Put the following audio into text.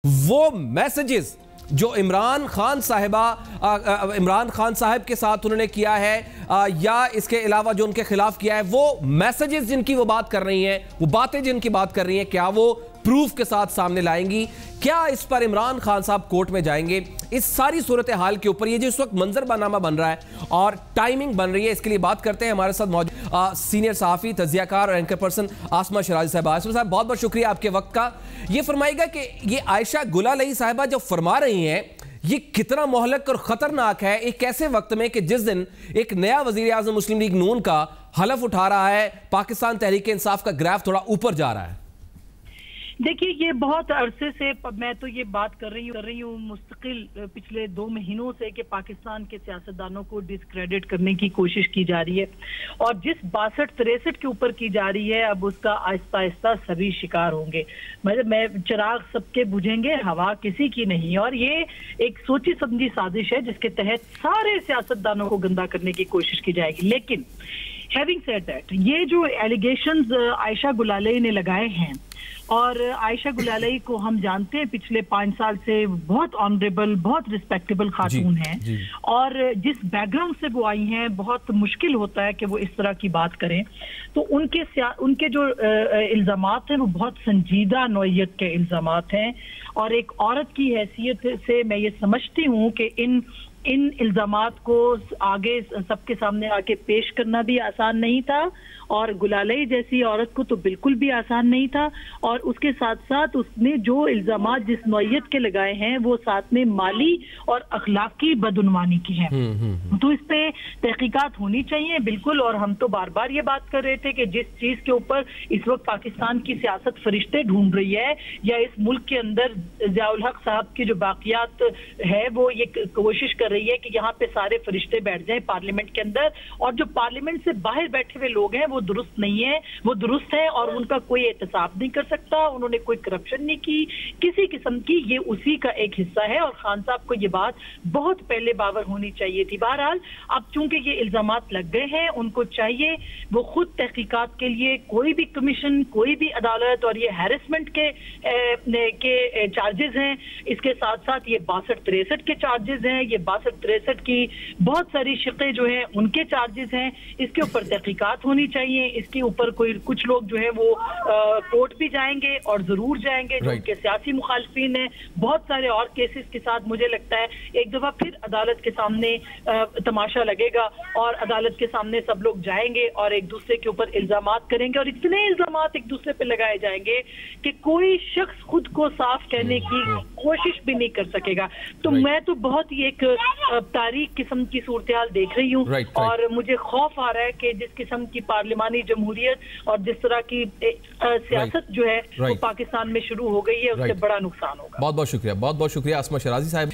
وہ میسیجز جو عمران خان صاحب کے ساتھ انہوں نے کیا ہے یا اس کے علاوہ جو ان کے خلاف کیا ہے، وہ میسیجز جن کی وہ بات کر رہی ہیں، وہ باتیں جن کی بات کر رہی ہیں، کیا وہ پروف کے ساتھ سامنے لائیں گی؟ کیا اس پر عمران خان صاحب کورٹ میں جائیں گے؟ اس ساری صورتحال کے اوپر یہ جو اس وقت منظر نامہ بن رہا ہے اور ٹائمنگ بن رہی ہے، اس کے لیے بات کرتے ہیں ہمارے ساتھ موجود سینئر صحافی، تجزیہ کار اور اینکر پرسن آسمہ شرازی صاحبہ۔ آسمہ صاحب بہت بہت شکریہ آپ کے وقت کا۔ یہ فرمائے گا کہ یہ عائشہ گلالئی صاحبہ جو فرما رہی ہیں یہ کتنا مہلک اور خطرناک ہے ایک ایسے وقت میں کہ جس دن ایک نیا وزیر اعظم مسلم لیگ نون کا حلف اٹھا رہا ہے، پاکستان تحریک انصاف کا گراف تھوڑا اوپر جا رہا ہے؟ دیکھیے، یہ بہت عرصے سے میں تو یہ بات کر رہی ہوں مستقل پچھلے 2 مہینوں سے کہ پاکستان کے سیاستدانوں کو ڈسکریڈٹ کرنے کی کوشش کی جا رہی ہے، اور جس 62-63 کے اوپر کی جا رہی ہے اب اس کا آہستہ آہستہ سبھی شکار ہوں گے۔ میں چراغ سب کے بجھیں گے، ہوا کسی کی نہیں، اور یہ ایک سوچی سمجھی سازش ہے جس کے تحت سارے سیاستدانوں کو گندا کرنے کی کوشش کی جائے گی۔ لیکن ہیونگ سیڈ دیٹ، یہ جو ایلیگیشنز عائشہ گلالئی نے لگائے ہیں، اور عائشہ گلالئی کو ہم جانتے ہیں پچھلے 5 سال سے بہت آنریبل، بہت ریسپیکٹیبل خاتون ہیں، اور جس بیک گراؤنڈ سے وہ آئی ہیں بہت مشکل ہوتا ہے کہ وہ اس طرح کی بات کریں، تو ان کے جو الزامات ہیں وہ بہت سنجیدہ نوعیت کے الزامات ہیں، اور ایک عورت کی حیثیت سے میں یہ سمجھتی ہوں کہ ان الزامات کو آگے سب کے سامنے آ کے پیش کرنا بھی آسان نہیں تھا، اور گلالئی جیسی عورت کو تو بالکل بھی آسان نہیں تھا، اور اس کے ساتھ ساتھ اس نے جو الزامات جس نوعیت کے لگائے ہیں وہ ساتھ میں مالی اور اخلاقی بدعنوانی کی ہیں، تو اس پہ تحقیقات ہونی چاہیے بالکل۔ اور ہم تو بار بار یہ بات کر رہے تھے کہ جس چیز کے اوپر اس وقت پاکستان کی سیاست فرشتے ڈھونڈ رہی ہے، یا اس ملک کے اندر ضیاء الحق صاحب کی جو باقیات ہے وہ یہ کوشش کر رہی ہے کہ یہاں پہ سارے فرشتے بیٹھ جائیں پارلیمنٹ کے اندر، اور جو پارلیمنٹ سے باہر بیٹھے ہوئے لوگ ہیں وہ درست نہیں ہے، وہ درست ہے اور ان کا کوئی احتساب نہیں کر سکتا، انہوں نے کوئی کرپشن نہیں کی کسی قسم کی، یہ اسی کا ایک حصہ ہے، اور خان صاحب کو یہ بات بہت پہلے باور ہونی چاہیے تھی۔ بہرحال اب چونکہ یہ الزامات لگ گئے ہیں، ان کو چاہیے وہ خود تحقیقات کے لیے کوئی بھی کمیشن، کوئی بھی عدالت، اور یہ ہیرسمنٹ کے چارجز ہیں، اس کے ساتھ ساتھ یہ 62-63 کے چارجز ہیں، یہ 62-63 کی بہت ساری شقیں جو ہیں ان کے چارجز ہیں، اس کے اوپر تحقیقات ہونی چاہیے، اس کے اوپر کچھ لوگ جو ہیں وہ کورٹ بھی جائیں گے اور ضرور جائیں گے جو ان کے سیاسی مخالفین ہیں، بہت سارے اور کیسز کے ساتھ مجھے لگتا ہے ایک دفعہ پھر عدالت کے سامنے تماشا لگے گا، اور عدالت کے سامنے سب لوگ جائیں گے اور ایک دوسرے کے اوپر الزامات کریں گے، اور اتنے الزامات ایک دوسرے پہ لگائے جائیں گے کہ کوئی شخص خود کو صاف کہنے کی کوشش بھی نہیں کر سکے گا۔ تو میں تو بہت ہی ایک تاریخ قسم کی صورتحال دیکھ رہی ہوں، اور مجھے خوف آ رہا ہے کہ جس قسم کی پارلیمانی جمہوریت اور جس طرح کی سیاست جو ہے وہ پاکستان میں شروع ہو گئی ہے، اس سے بڑا نقصان ہوگا۔ بہت بہت شکریہ آسمہ شرازی صاحب۔